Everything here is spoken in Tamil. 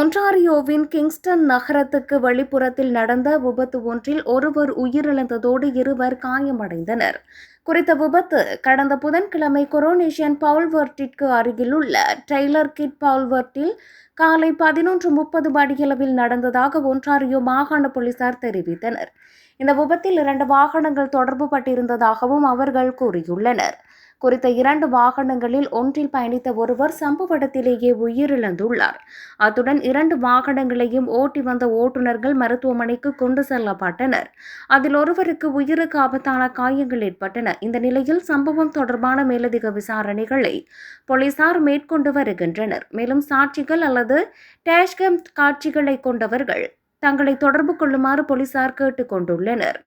ஒன்டாரியோவின் கிங்ஸ்டன் நகரத்துக்கு வெளிப்புறத்தில் நடந்த விபத்து ஒன்றில் ஒருவர் உயிரிழந்ததோடு இருவர் காயமடைந்தனர். குறித்த விபத்து கடந்த புதன்கிழமை கொரோனேஷன் பவுல்வர்ட்டிற்கு அருகிலுள்ள டெய்லர் கிட் பவுல்வர்ட்டில் காலை 11:30 மணியளவில் நடந்ததாக ஒன்டாரியோ மாகாண போலீசார் தெரிவித்தனர். இந்த விபத்தில் 2 வாகனங்கள் தொடர்பு பட்டிருந்ததாகவும் அவர்கள் கூறியுள்ளனர். குறித்த 2 வாகனங்களில் ஒன்றில் பயணித்த ஒருவர் சம்பவ இடத்திலேயே உயிரிழந்துள்ளார். அத்துடன் 2 வாகனங்களையும் ஓட்டி வந்த ஓட்டுநர்கள் மருத்துவமனைக்கு கொண்டு செல்லப்பட்டனர். அதில் ஒருவருக்கு உயிருக்கு ஆபத்தான காயங்கள் ஏற்பட்டன. இந்த நிலையில் சம்பவம் தொடர்பான மேலதிக விசாரணைகளை போலீசார் மேற்கொண்டு வருகின்றனர். மேலும் சாட்சிகள் அல்லது டேஷ்கேம் காட்சிகளை கொண்டவர்கள் தங்களை தொடர்பு கொள்ளுமாறு போலீசார் கேட்டுக் கொண்டுள்ளனர்.